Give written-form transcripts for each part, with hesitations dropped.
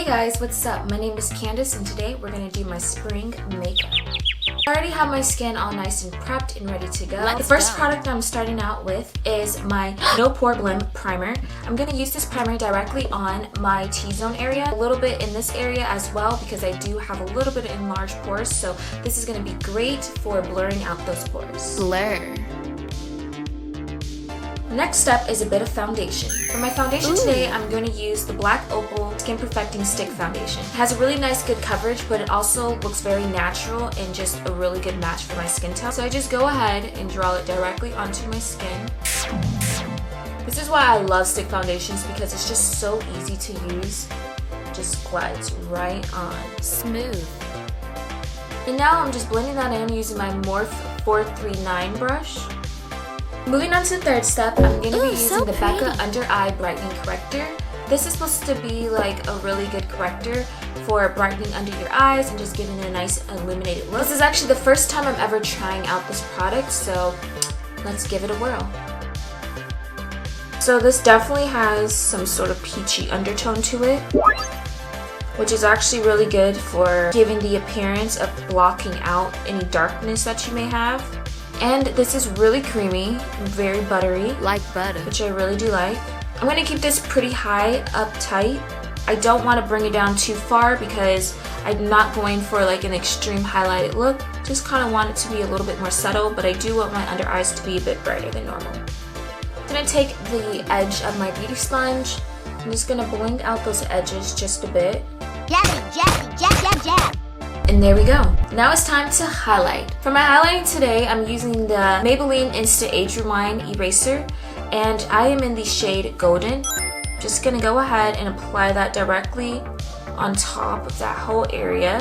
Hey guys, what's up? My name is Candice and today we're going to do my spring makeup. I already have my skin all nice and prepped and ready to go. The first product I'm starting out with is my No Poreblem primer. I'm going to use this primer directly on my T-zone area, a little bit in this area as well because I do have a little bit of enlarged pores, so this is going to be great for blurring out those pores. Blur. Next step is a bit of foundation. For my foundation today, I'm going to use the Black Opal Skin Perfecting Stick Foundation. It has a really nice good coverage, but it also looks very natural and just a really good match for my skin tone. So I just go ahead and draw it directly onto my skin. This is why I love stick foundations because it's just so easy to use. Just glides right on. Smooth. And now I'm just blending that in using my Morph 439 brush. Moving on to the third step, I'm going to be using the Becca Under Eye Brightening Corrector. This is supposed to be like a really good corrector for brightening under your eyes and just giving it a nice illuminated look. This is actually the first time I'm ever trying out this product, so let's give it a whirl. So this definitely has some sort of peachy undertone to it, which is actually really good for giving the appearance of blocking out any darkness that you may have. And this is really creamy, very buttery. Like butter. Which I really do like. I'm going to keep this pretty high up tight. I don't want to bring it down too far because I'm not going for like an extreme highlighted look. Just kind of want it to be a little bit more subtle, but I do want my under eyes to be a bit brighter than normal. I'm going to take the edge of my beauty sponge. I'm just going to blend out those edges just a bit. Jab. And there we go. Now it's time to highlight. For my highlighting today, I'm using the Maybelline Insta Age Rewind Eraser, and I am in the shade Golden. Just gonna go ahead and apply that directly on top of that whole area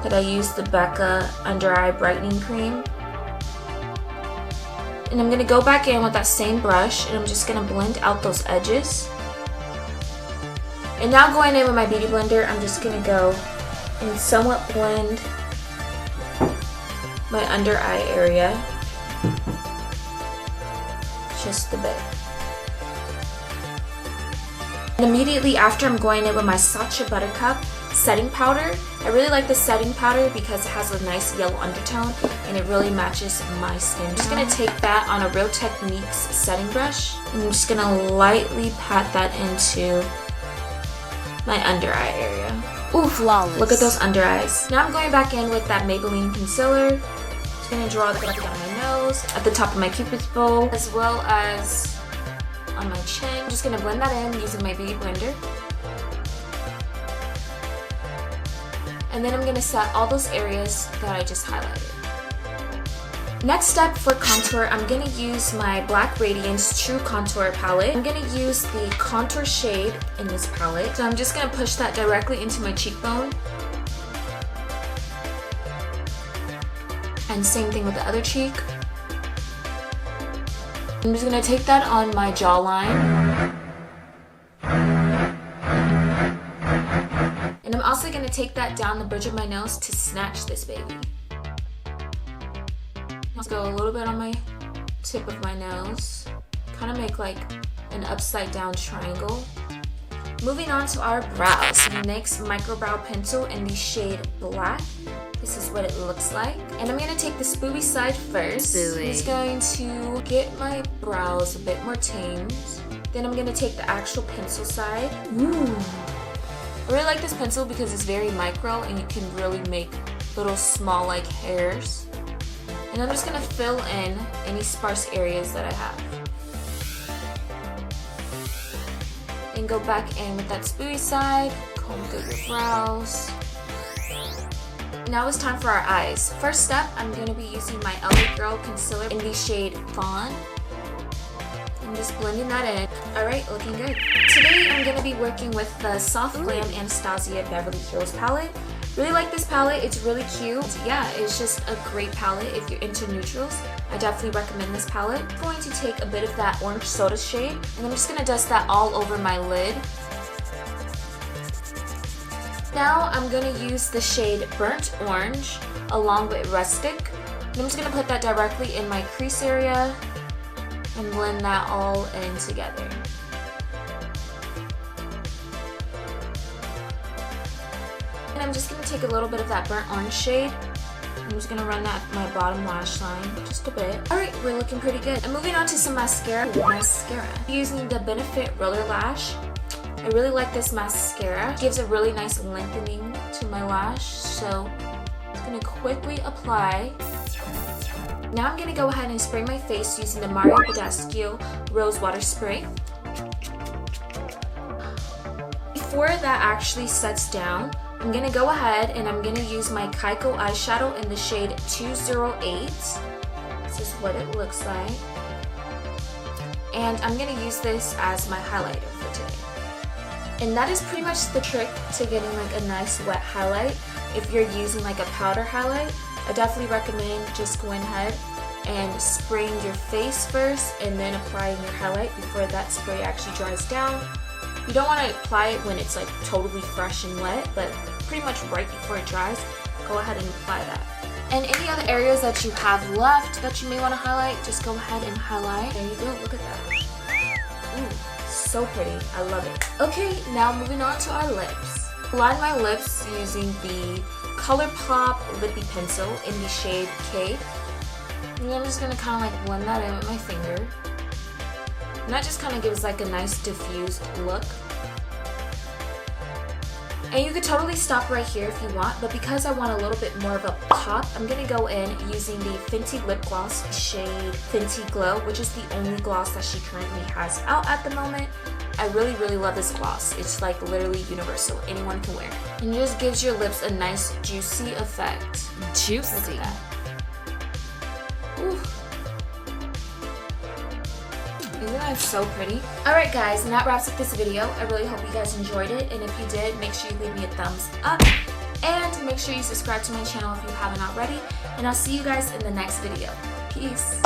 that I used the Becca Under Eye Brightening Cream. And I'm gonna go back in with that same brush, and I'm just gonna blend out those edges. And now going in with my Beauty Blender, I'm just gonna go and somewhat blend my under eye area just a bit. And immediately after, I'm going in with my Sacha Buttercup setting powder. I really like the setting powder because it has a nice yellow undertone and it really matches my skin. I'm just going to take that on a Real Techniques setting brush and I'm just going to lightly pat that into my under eye area. Ooh, flawless. Look at those under eyes. Now I'm going back in with that Maybelline concealer. Just gonna draw that down my nose, at the top of my cupid's bow, as well as on my chin. I'm just gonna blend that in using my Beauty Blender. And then I'm gonna set all those areas that I just highlighted. Next step for contour, I'm going to use my Black Radiance True Contour palette. I'm going to use the contour shade in this palette. So I'm just going to push that directly into my cheekbone. And same thing with the other cheek. I'm just going to take that on my jawline. And I'm also going to take that down the bridge of my nose to snatch this baby. Let's go a little bit on my tip of my nose, kind of make like an upside down triangle. Moving on to our brows. NYX Micro Brow Pencil in the shade Black. This is what it looks like. And I'm going to take the spoolie side first. I'm just going to get my brows a bit more tamed. Then I'm going to take the actual pencil side. Ooh. I really like this pencil because it's very micro and you can really make little small like hairs. And I'm just going to fill in any sparse areas that I have. And go back in with that spoolie side, comb through your brows. Now it's time for our eyes. First step, I'm going to be using my LA Girl Concealer in the shade Fawn. I'm just blending that in. Alright, looking good. Today I'm going to be working with the Soft Glam Anastasia Beverly Hills palette. Really like this palette, it's really cute. Yeah, it's just a great palette if you're into neutrals. I definitely recommend this palette. I'm going to take a bit of that orange soda shade and I'm just going to dust that all over my lid. Now I'm going to use the shade Burnt Orange along with Rustic. And I'm just going to put that directly in my crease area and blend that all in together. I'm just going to take a little bit of that burnt orange shade. I'm just going to run that my bottom lash line just a bit. Alright, we're looking pretty good. I'm moving on to some mascara. I'm using the Benefit Roller Lash. I really like this mascara. It gives a really nice lengthening to my lash. So I'm just going to quickly apply. Now I'm going to go ahead and spray my face using the Mario Badescu Rose Water Spray. Before that actually sets down, I'm going to go ahead and I'm going to use my Kiko eyeshadow in the shade 208. This is what it looks like. And I'm going to use this as my highlighter for today. And that is pretty much the trick to getting like a nice wet highlight. If you're using like a powder highlight, I definitely recommend just going ahead and spraying your face first and then applying your highlight before that spray actually dries down. You don't want to apply it when it's like totally fresh and wet, but pretty much right before it dries, go ahead and apply that. And any other areas that you have left that you may want to highlight, just go ahead and highlight. There you go, look at that. Ooh, so pretty, I love it. Okay, now moving on to our lips. Line my lips using the Colourpop lippie pencil in the shade K. And I'm just going to kind of like blend that in with my finger. And that just kind of gives like a nice diffused look. And you could totally stop right here if you want, but because I want a little bit more of a pop, I'm going to go in using the Fenty lip gloss shade Fenty Glow, which is the only gloss that she currently has out at the moment. I really, really love this gloss. It's like literally universal. Anyone can wear it. And it just gives your lips a nice juicy effect. Juicy. Look at that. Ooh. Isn't that so pretty? Alright guys, and that wraps up this video. I really hope you guys enjoyed it, and if you did, make sure you leave me a thumbs up. And make sure you subscribe to my channel if you haven't already. And I'll see you guys in the next video. Peace.